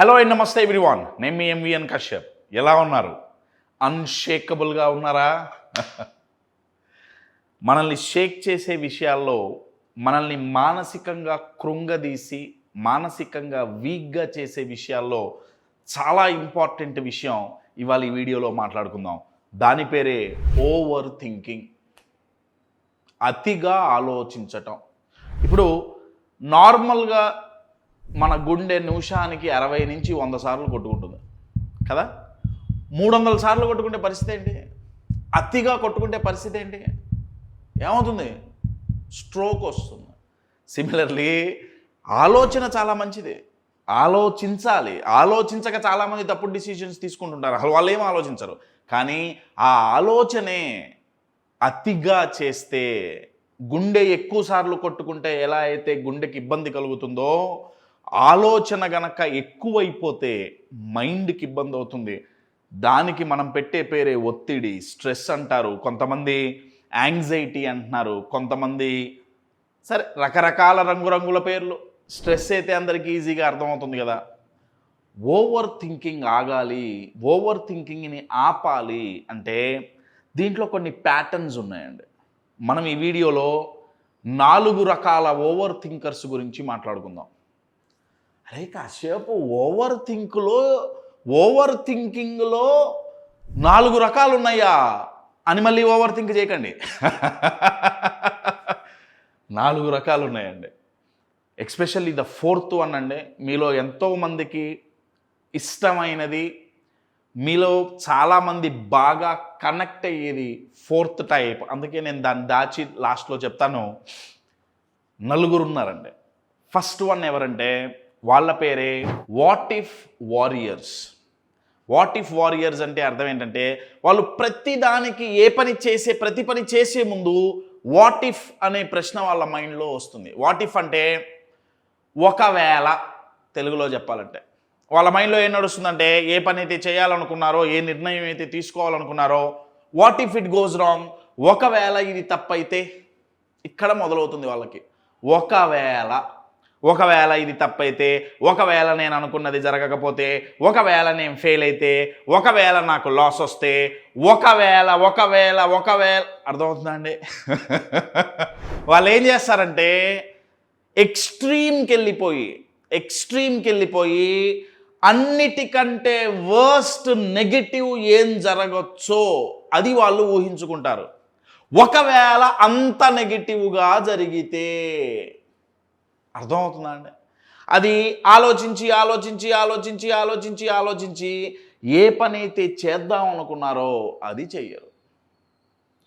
Hello and నమస్తే everyone, నేను మీ MVN Kashyap. ఎలా ఉన్నారు? అన్షేకబుల్గా ఉన్నారా? మనల్ని షేక్ చేసే విషయాల్లో మనల్ని మానసికంగా కృంగదీసి మానసికంగా వీక్గా చేసే విషయాల్లో చాలా ఇంపార్టెంట్ విషయం ఇవాళ ఈ వీడియోలో మాట్లాడుకుందాం. దాని పేరే ఓవర్ థింకింగ్, అతిగా ఆలోచించటం. ఇప్పుడు నార్మల్గా మన గుండె నిమిషానికి 60 నుంచి 100 సార్లు కొట్టుకుంటుంది కదా. 300 సార్లు కొట్టుకుంటే పరిస్థితి ఏంటి? అతిగా కొట్టుకుంటే పరిస్థితి ఏంటి? ఏమవుతుంది? స్ట్రోక్ వస్తుంది. సిమిలర్లీ ఆలోచన చాలా మంచిది, ఆలోచించాలి. ఆలోచించక చాలామంది తప్పుడు డిసిషన్స్ తీసుకుంటుంటారు. అసలు వాళ్ళు ఏం ఆలోచించరు. కానీ ఆ ఆలోచనే అతిగా చేస్తే, గుండె ఎక్కువ సార్లు కొట్టుకుంటే ఎలా అయితే గుండెకి ఇబ్బంది కలుగుతుందో, ఆలోచన గనక ఎక్కువైపోతే మైండ్కి ఇబ్బంది అవుతుంది. దానికి మనం పెట్టే పేరే ఒత్తిడి, స్ట్రెస్ అంటారు. కొంతమంది యాంగ్జైటీ అంటున్నారు, కొంతమంది సరే రకరకాల రంగురంగుల పేర్లు. స్ట్రెస్ అయితే అందరికీ ఈజీగా అర్థమవుతుంది కదా. ఓవర్ థింకింగ్ ఆగాలి, ఓవర్ థింకింగ్ని ఆపాలి అంటే దీంట్లో కొన్ని ప్యాటర్న్స్ ఉన్నాయండి. మనం ఈ వీడియోలో 4 రకాల ఓవర్ థింకర్స్ గురించి మాట్లాడుకుందాం. అరే కాసేపు ఓవర్ థింకింగ్లో 4 రకాలు ఉన్నాయా అని మళ్ళీ ఓవర్ థింక్ చేయకండి. 4 రకాలు ఉన్నాయండి. ఎస్పెషల్లీ ద 4th వన్ అండి, మీలో ఎంతోమందికి ఇష్టమైనది, మీలో చాలామంది బాగా కనెక్ట్ అయ్యేది 4th టైప్. అందుకే నేను దాన్ని దాచి లాస్ట్లో చెప్తాను. 4 ఉన్నారండి. ఫస్ట్ వన్ ఎవరంటే వాళ్ళ పేరే what if warriors. What if warriors అంటే అర్థం ఏంటంటే, వాళ్ళు ప్రతి పని చేసే ముందు వాట్ ఇఫ్ అనే ప్రశ్న వాళ్ళ మైండ్లో వస్తుంది. వాట్ ఇఫ్ అంటే ఒకవేళ, తెలుగులో చెప్పాలంటే వాళ్ళ మైండ్లో ఏం నడుస్తుందంటే, ఏ పని అయితే చేయాలనుకున్నారో, ఏ నిర్ణయం అయితే తీసుకోవాలనుకున్నారో, what if it goes wrong, ఒకవేళ ఇది తప్పైతే, ఇక్కడ మొదలవుతుంది వాళ్ళకి. ఒకవేళ ఇది తప్పైతే, ఒకవేళ నేను అనుకున్నది జరగకపోతే, ఒకవేళ నేను ఫెయిల్ అయితే, ఒకవేళ నాకు లాస్ వస్తే, ఒకవేళ అర్థమవుతుందా అండి? వాళ్ళు ఏం చేస్తారంటే ఎక్స్ట్రీమ్కి వెళ్ళిపోయి అన్నిటికంటే వర్స్ట్ నెగటివ్ ఏం జరగచ్చో అది వాళ్ళు ఊహించుకుంటారు. ఒకవేళ అంత నెగటివ్గా జరిగితే, అర్థమవుతుందా అండి? అది ఆలోచించి ఏ పని అయితే చేద్దాం అనుకున్నారో అది చెయ్యరు.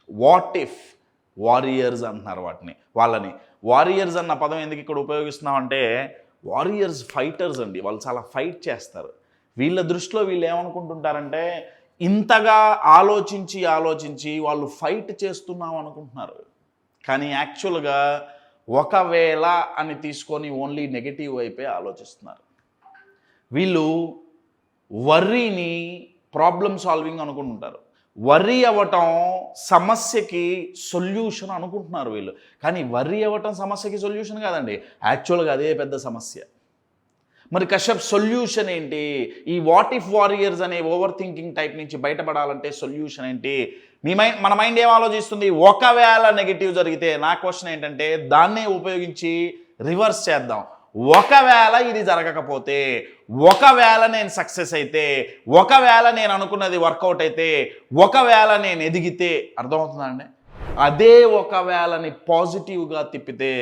వాట్ ఇఫ్ వారియర్స్ అంటున్నారు వాళ్ళని. వారియర్స్ అన్న పదం ఎందుకు ఇక్కడ ఉపయోగిస్తున్నామంటే, వారియర్స్ ఫైటర్స్ అండి. వాళ్ళు చాలా ఫైట్ చేస్తారు. వీళ్ళ దృష్టిలో వీళ్ళు ఏమనుకుంటుంటారంటే, ఇంతగా ఆలోచించి వాళ్ళు ఫైట్ చేస్తున్నాం అనుకుంటున్నారు. కానీ యాక్చువల్గా ఒకవేళ అని తీసుకొని ఓన్లీ నెగటివ్ వైపే ఆలోచిస్తున్నారు. వీళ్ళు వర్రీని ప్రాబ్లమ్ సాల్వింగ్ అనుకుంటుంటారు. వర్రీ అవ్వటం సమస్యకి సొల్యూషన్ అనుకుంటున్నారు వీళ్ళు. కానీ వర్రీ అవ్వటం సమస్యకి సొల్యూషన్ కాదండి, యాక్చువల్గా అదే పెద్ద సమస్య. మరి కశ్యప్ సొల్యూషన్ ఏంటి? ఈ వాట్ ఇఫ్ వారియర్స్ అనే ఓవర్ థింకింగ్ టైప్ నుంచి బయటపడాలంటే సొల్యూషన్ ఏంటి? మన మైండ్ ఏం ఆలోచిస్తుంది? ఒకవేళ నెగిటివ్ జరిగితే. నా క్వశ్చన్ ఏంటంటే, దాన్నే ఉపయోగించి రివర్స్ చేద్దాం. ఒకవేళ ఇది జరగకపోతే, ఒకవేళ నేను సక్సెస్ అయితే, ఒకవేళ నేను అనుకున్నది వర్కౌట్ అయితే, ఒకవేళ నేను ఎదిగితే, అర్థమవుతుందా అండి? అదే ఒకవేళని పాజిటివ్గా తిప్పితే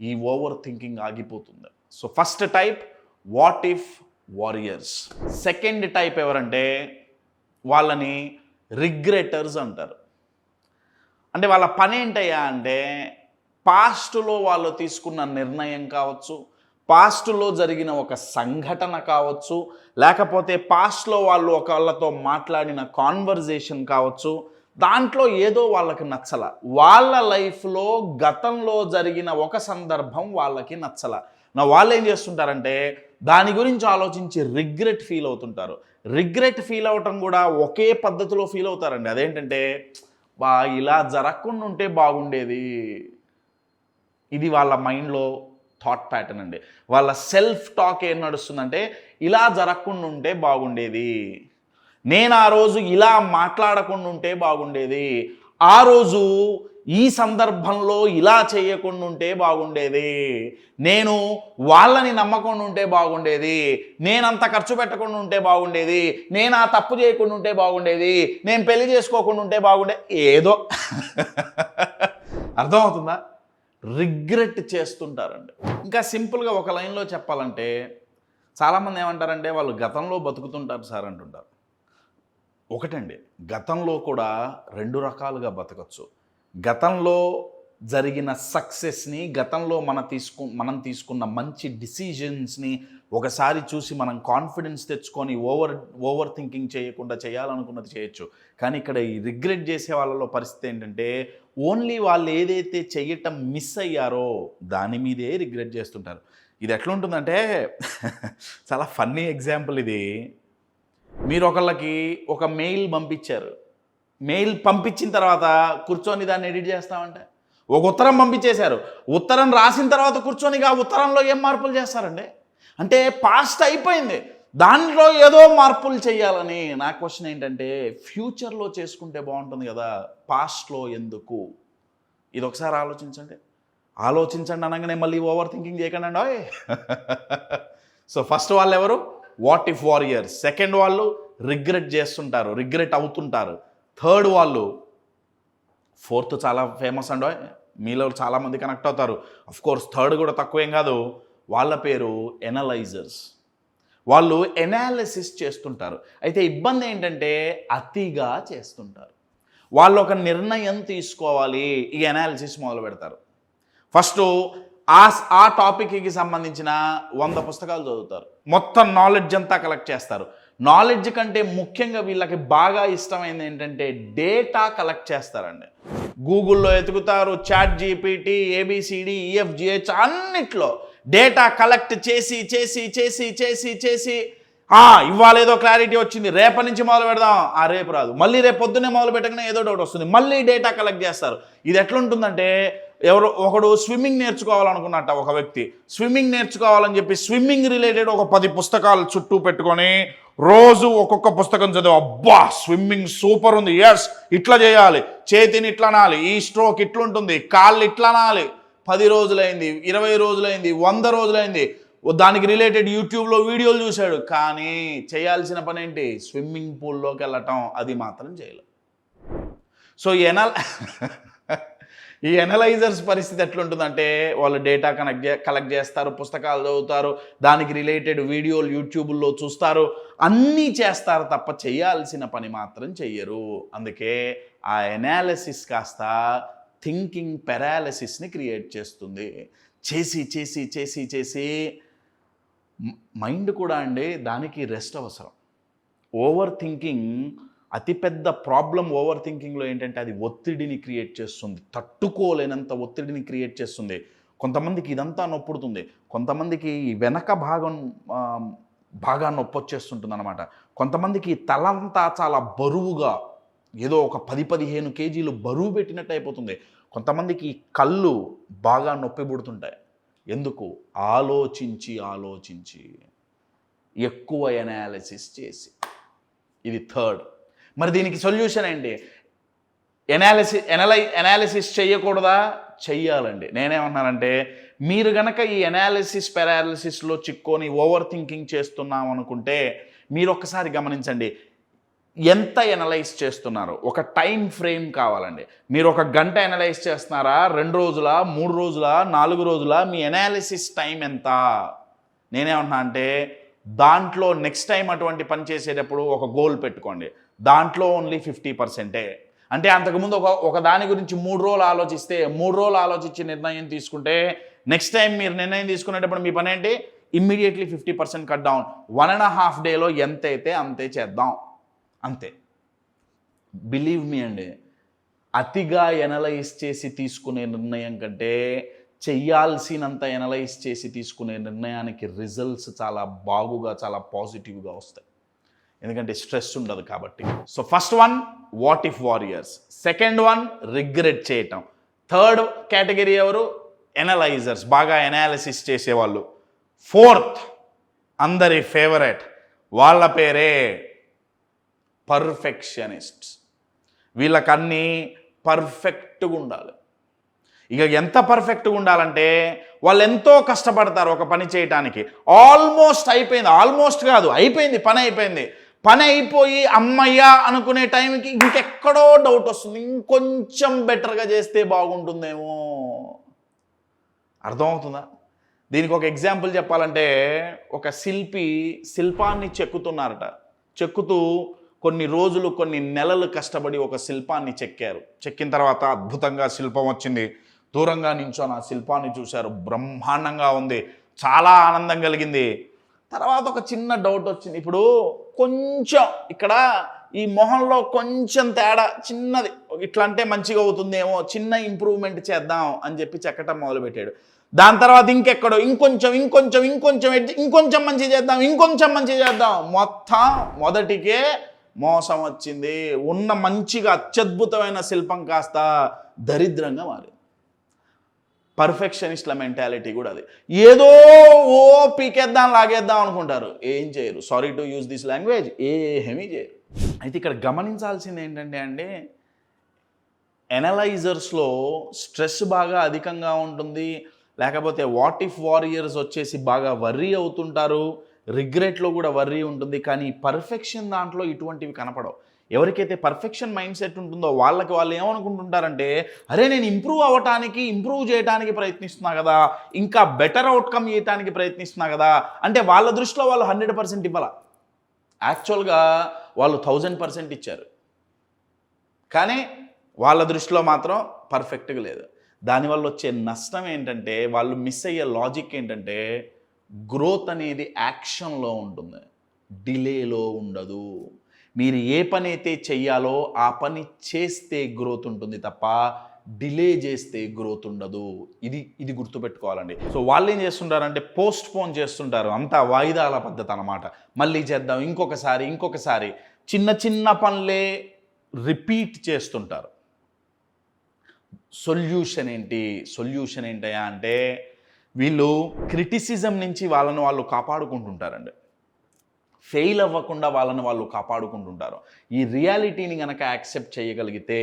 ఈ ఓవర్ థింకింగ్ ఆగిపోతుంది. So first type what if warriors. Second type ఎవరంటే వాళ్ళని రిగ్రెటర్స్ అంటారు. అంటే వాళ్ళ పని ఏంటయ్యా అంటే, పాస్ట్లో వాళ్ళు తీసుకున్న నిర్ణయం కావచ్చు, పాస్ట్లో జరిగిన ఒక సంఘటన కావచ్చు, లేకపోతే పాస్ట్లో వాళ్ళు ఒకళ్ళతో మాట్లాడిన కాన్వర్జేషన్ కావచ్చు, దాంట్లో ఏదో వాళ్ళకి నచ్చల. వాళ్ళ లైఫ్లో గతంలో జరిగిన ఒక సందర్భం వాళ్ళకి నచ్చల. వాళ్ళు ఏం చేస్తుంటారంటే దాని గురించి ఆలోచించి రిగ్రెట్ ఫీల్ అవుతుంటారు. రిగ్రెట్ ఫీల్ అవటం కూడా ఒకే పద్ధతిలో ఫీల్ అవుతారండి. అదేంటంటే, ఇలా జరగకుండా ఉంటే బాగుండేది. ఇది వాళ్ళ మైండ్లో థాట్ ప్యాటర్న్ అండి. వాళ్ళ సెల్ఫ్ టాక్ ఏం నడుస్తుందంటే ఇలా జరగకుండా ఉంటే బాగుండేది, నేను ఆ రోజు ఇలా మాట్లాడకుండా ఉంటే బాగుండేది, ఆ రోజు ఈ సందర్భంలో ఇలా చేయకుండా ఉంటే బాగుండేది, నేను వాళ్ళని నమ్మకుండా ఉంటే బాగుండేది, నేనంత ఖర్చు పెట్టకుండా ఉంటే బాగుండేది, నేను ఆ తప్పు చేయకుండా ఉంటే బాగుండేది, నేను పెళ్లి చేసుకోకుండా ఉంటే బాగుండేది, ఏదో అర్థమవుతుందా? రిగ్రెట్ చేస్తుంటారండి. ఇంకా సింపుల్గా ఒక లైన్లో చెప్పాలంటే చాలామంది ఏమంటారంటే వాళ్ళు గతంలో బతుకుతుంటారు సార్ అంటుంటారు. ఒకటండి, గతంలో కూడా 2 రకాలుగా బతకచ్చు. గతంలో జరిగిన సక్సెస్ని, గతంలో మనం తీసుకున్న మంచి డిసిజన్స్ని ఒకసారి చూసి మనం కాన్ఫిడెన్స్ తెచ్చుకొని ఓవర్ థింకింగ్ చేయకుండా చేయాలనుకున్నది చేయొచ్చు. కానీ ఇక్కడ ఈ రిగ్రెట్ చేసే వాళ్ళలో పరిస్థితి ఏంటంటే ఓన్లీ వాళ్ళు ఏదైతే చేయటం మిస్ అయ్యారో దాని మీదే రిగ్రెట్ చేస్తుంటారు. ఇది ఎట్లుంటుందంటే చాలా ఫన్నీ ఎగ్జాంపుల్ ఇది. మీరు ఒకళ్ళకి ఒక మెయిల్ పంపించారు, మెయిల్ పంపించిన తర్వాత కూర్చొని దాన్ని ఎడిట్ చేస్తామంటే ఒక ఉత్తరం పంపించేశారు, ఉత్తరం రాసిన తర్వాత కూర్చొని ఆ ఉత్తరంలో ఏం మార్పులు చేస్తారండి? అంటే పాస్ట్ అయిపోయింది, దాంట్లో ఏదో మార్పులు చేయాలని. నా క్వశ్చన్ ఏంటంటే ఫ్యూచర్లో చేసుకుంటే బాగుంటుంది కదా, పాస్ట్లో ఎందుకు? ఇది ఒకసారి ఆలోచించండి అనగానే మళ్ళీ ఓవర్ థింకింగ్ చేయకండి అండి. సో ఫస్ట్ వాళ్ళు ఎవరు? What if warriors. సెకండ్ వాళ్ళు రిగ్రెట్ చేస్తుంటారు, రిగ్రెట్ అవుతుంటారు. థర్డ్ వాళ్ళు, ఫోర్త్ చాలా ఫేమస్ అండి, మీలో చాలామంది కనెక్ట్ అవుతారు. అఫ్ కోర్స్ థర్డ్ కూడా తక్కువేం కాదు, వాళ్ళ పేరు ఎనలైజర్స్. వాళ్ళు ఎనాలిసిస్ చేస్తుంటారు. అయితే ఇబ్బంది ఏంటంటే అతిగా చేస్తుంటారు. వాళ్ళు ఒక నిర్ణయం తీసుకోవాలి, ఈ ఎనాలిసిస్ మొదలు పెడతారు. ఫస్ట్ ఆ టాపిక్కి సంబంధించిన 100 పుస్తకాలు చదువుతారు, మొత్తం నాలెడ్జ్ అంతా కలెక్ట్ చేస్తారు. నాలెడ్జ్ కంటే ముఖ్యంగా వీళ్ళకి బాగా ఇష్టమైంది ఏంటంటే డేటా కలెక్ట్ చేస్తారండి. గూగుల్లో ఎతుకుతారు, చాట్ జీపీటీ, ఏబిసిడి, ఈఎఫ్జిహెచ్ అన్నిట్లో డేటా కలెక్ట్ చేసి చేసి చేసి చేసి చేసి ఇవాళ ఏదో క్లారిటీ వచ్చింది, రేపటి నుంచి మొదలు పెడదాం, రేపు రాదు, మళ్ళీ రేపు పొద్దున్నే మొదలు పెట్టగానే ఏదో ఒకటి వస్తుంది, మళ్ళీ డేటా కలెక్ట్ చేస్తారు. ఇది ఎట్లుంటుందంటే ఒకడు స్విమ్మింగ్ నేర్చుకోవాలనుకున్నట్ట, ఒక వ్యక్తి స్విమ్మింగ్ నేర్చుకోవాలని చెప్పి స్విమ్మింగ్ రిలేటెడ్ ఒక 10 పుస్తకాలు చుట్టూ పెట్టుకొని రోజు ఒక్కొక్క పుస్తకం చదివి, అబ్బా స్విమ్మింగ్ సూపర్ ఉంది, ఎస్ ఇట్లా చేయాలి, చేతిని ఇట్లా అనాలి, ఈ స్ట్రోక్ ఇట్లుంటుంది, కాళ్ళు ఇట్లా అనాలి. 10 రోజులైంది, 20 రోజులైంది, 100 రోజులైంది, దానికి రిలేటెడ్ యూట్యూబ్లో వీడియోలు చూశాడు, కానీ చేయాల్సిన పని ఏంటి? స్విమ్మింగ్ పూల్లోకి వెళ్ళటం, అది మాత్రం చేయలేదు. సో ఈ ఎనలైజర్స్ పరిస్థితి ఎట్లుంటుందంటే వాళ్ళు డేటా కలెక్ట్ చేస్తారు, పుస్తకాలు చదువుతారు, దానికి రిలేటెడ్ వీడియోలు యూట్యూబ్లో చూస్తారు, అన్నీ చేస్తారు తప్ప చేయాల్సిన పని మాత్రం చెయ్యరు. అందుకే ఆ ఎనాలిసిస్ కాస్త థింకింగ్ పెరాలిసిస్ని క్రియేట్ చేస్తుంది. చేసి చేసి చేసి చేసి మైండ్ కూడా అండి దానికి రెస్ట్ అవసరం. ఓవర్ థింకింగ్ అతిపెద్ద ప్రాబ్లం. ఓవర్ థింకింగ్లో ఏంటంటే అది ఒత్తిడిని క్రియేట్ చేస్తుంది, తట్టుకోలేనంత ఒత్తిడిని క్రియేట్ చేస్తుంది. కొంతమందికి ఇదంతా నొప్పుడుతుంది, కొంతమందికి వెనక బాగా నొప్పి వచ్చేస్తుంటుంది అనమాట. కొంతమందికి తలంతా చాలా బరువుగా ఏదో ఒక 10-15 కేజీలు బరువు పెట్టినట్టు అయిపోతుంది. కొంతమందికి కళ్ళు బాగా నొప్పి పుడుతుంటాయి. ఎందుకు? ఆలోచించి ఆలోచించి ఎక్కువ ఎనాలిసిస్ చేసి. ఇది థర్డ్. మరి దీనికి సొల్యూషన్ ఏంటి? ఎనాలిసిస్ చేయకూడదా? చెయ్యాలండి. నేనేమన్నానంటే మీరు గనక ఈ ఎనాలిసిస్ పెరాలిసిస్లో చిక్కొని ఓవర్ థింకింగ్ చేస్తున్నాం అనుకుంటే మీరు ఒక్కసారి గమనించండి, ఎంత ఎనలైజ్ చేస్తున్నారు. ఒక టైం ఫ్రేమ్ కావాలండి. మీరు 1 గంట ఎనలైజ్ చేస్తున్నారా, 2 రోజుల, 3 రోజుల, 4 రోజుల, మీ ఎనాలిసిస్ టైం ఎంత? నేనేమన్నా అంటే దాంట్లో నెక్స్ట్ టైం అటువంటి పని చేసేటప్పుడు ఒక గోల్ పెట్టుకోండి, దాంట్లో ఓన్లీ 50%. అంటే అంతకుముందు ఒక దాని గురించి 3 రోజులు ఆలోచిస్తే, 3 రోజులు ఆలోచించి నిర్ణయం తీసుకుంటే నెక్స్ట్ టైం మీరు నిర్ణయం తీసుకునేటప్పుడు మీ పని ఏంటి? Immediately 50% cut down. 1.5 డేలో ఎంత అయితే అంతే చేద్దాం, అంతే. బిలీవ్ మీ అండి, అతిగా ఎనలైజ్ చేసి తీసుకునే నిర్ణయం కంటే చెయ్యాల్సినంత ఎనలైజ్ చేసి తీసుకునే నిర్ణయానికి రిజల్ట్స్ చాలా బాగుగా, చాలా పాజిటివ్గా వస్తాయి. ఎందుకంటే స్ట్రెస్ ఉండదు కాబట్టి. So first one what if warriors, second one regret చేయటం, థర్డ్ కేటగిరీ ఎవరు? ఎనలైజర్స్, బాగా ఎనాలిసిస్ చేసేవాళ్ళు. ఫోర్త్ అందరి ఫేవరెట్, వాళ్ళ పేరే పర్ఫెక్షనిస్ట్స్. వీళ్ళకన్నీ పర్ఫెక్ట్గా ఉండాలి. ఇక ఎంత పర్ఫెక్ట్గా ఉండాలంటే వాళ్ళు ఎంతో కష్టపడతారు ఒక పని చేయటానికి. ఆల్మోస్ట్ అయిపోయింది, ఆల్మోస్ట్ కాదు అయిపోయింది, పని అయిపోయి అమ్మయ్యా అనుకునే టైంకి ఇంకెక్కడో డౌట్ వస్తుంది, ఇంకొంచెం బెటర్గా చేస్తే బాగుంటుందేమో. అర్థమవుతుందా? దీనికి ఒక ఎగ్జాంపుల్ చెప్పాలంటే, ఒక శిల్పాన్ని చెక్కుతున్నారట. చెక్కుతూ కొన్ని రోజులు కొన్ని నెలలు కష్టపడి ఒక శిల్పాన్ని చెక్కారు. చెక్కిన తర్వాత అద్భుతంగా శిల్పం వచ్చింది. దూరంగా నించొని ఆ శిల్పాన్ని చూశారు, బ్రహ్మాండంగా ఉంది, చాలా ఆనందం కలిగింది. తర్వాత ఒక చిన్న డౌట్ వచ్చింది. ఇప్పుడు కొంచెం ఇక్కడ ఈ మొహంలో కొంచెం తేడా చిన్నది, ఇట్లా అంటే మంచిగా అవుతుందేమో, చిన్న ఇంప్రూవ్మెంట్ చేద్దాం అని చెప్పి చెక్కటం మొదలుపెట్టాడు. దాని తర్వాత ఇంకెక్కడో ఇంకొంచెం మంచి చేద్దాం, మొత్తం మొదటికే మోసం వచ్చింది. ఉన్న మంచిగా అత్యద్భుతమైన శిల్పం కాస్త దరిద్రంగా మారింది. పర్ఫెక్షనిస్ట్ల మెంటాలిటీ కూడా అది. ఏదో పీకేద్దాం లాగేద్దాం అనుకుంటారు, ఏం చేయరు. Sorry to use this language, ఏమీ చేయరు. అయితే ఇక్కడ గమనించాల్సింది ఏంటంటే అండి, ఎనలైజర్స్లో స్ట్రెస్ బాగా అధికంగా ఉంటుంది, లేకపోతే వాట్ ఇఫ్ వారియర్స్ వచ్చేసి బాగా వర్రీ అవుతుంటారు, రిగ్రెట్లో కూడా వర్రీ ఉంటుంది. కానీ పర్ఫెక్షన్ దాంట్లో ఇటువంటివి కనపడవు. ఎవరికైతే పర్ఫెక్షన్ మైండ్ సెట్ ఉంటుందో వాళ్ళు ఏమనుకుంటుంటారంటే, అరే నేను ఇంప్రూవ్ చేయడానికి ప్రయత్నిస్తున్నా కదా, ఇంకా బెటర్ అవుట్కమ్ ఇవ్వడానికి ప్రయత్నిస్తున్నా కదా, అంటే వాళ్ళ దృష్టిలో వాళ్ళు 100% ఇవ్వాల. యాక్చువల్గా వాళ్ళు 1000% ఇచ్చారు, కానీ వాళ్ళ దృష్టిలో మాత్రం పర్ఫెక్ట్గా లేదు. దానివల్ల వచ్చే నష్టం ఏంటంటే, వాళ్ళు మిస్ అయ్యే లాజిక్ ఏంటంటే, గ్రోత్ అనేది యాక్షన్లో ఉంటుంది, డిలేలో ఉండదు. మీరు ఏ పని అయితే చెయ్యాలో ఆ పని చేస్తే గ్రోత్ ఉంటుంది తప్ప డిలే చేస్తే గ్రోత్ ఉండదు. ఇది గుర్తుపెట్టుకోవాలండి. సో వాళ్ళు ఏం చేస్తుంటారంటే పోస్ట్ పోన్ చేస్తుంటారు, అంతా వాయిదాల పద్ధతి అన్నమాట. మళ్ళీ చేద్దాం, ఇంకొకసారి చిన్న పనులే రిపీట్ చేస్తుంటారు. సొల్యూషన్ ఏంటయ్యా అంటే, వీళ్ళు క్రిటిసిజం నుంచి వాళ్ళని వాళ్ళు కాపాడుకుంటుంటారండి. ఫెయిల్ అవ్వకుండా వాళ్ళని వాళ్ళు కాపాడుకుంటుంటారు. ఈ రియాలిటీని కనుక యాక్సెప్ట్ చేయగలిగితే,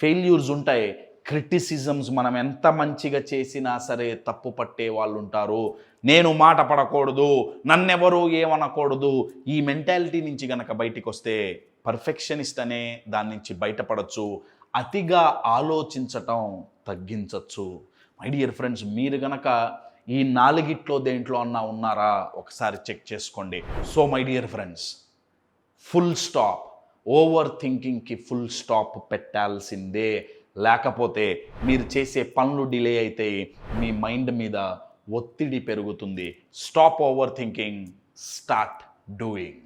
ఫెయిల్యూర్స్ ఉంటాయి, క్రిటిసిజమ్స్ మనం ఎంత మంచిగా చేసినా సరే తప్పు పట్టే వాళ్ళు ఉంటారు. నేను మాట పడకూడదు, నన్నెవరూ ఏమనకూడదు, ఈ మెంటాలిటీ నుంచి కనుక బయటికి వస్తే పర్ఫెక్షనిస్ట్ అనే దాని నుంచి బయటపడచ్చు. అతిగా ఆలోచించటం తగ్గించవచ్చు. మై డియర్ ఫ్రెండ్స్, మీరు గనక ఈ 4 దేంట్లో అన్నా ఉన్నారా ఒకసారి చెక్ చేసుకోండి. So my dear friends, full stop, over థింకింగ్కి ఫుల్ స్టాప్ పెట్టాల్సిందే. లేకపోతే మీరు చేసే పనులు డిలే అయితే మీ మైండ్ మీద ఒత్తిడి పెరుగుతుంది. Stop over thinking, start doing.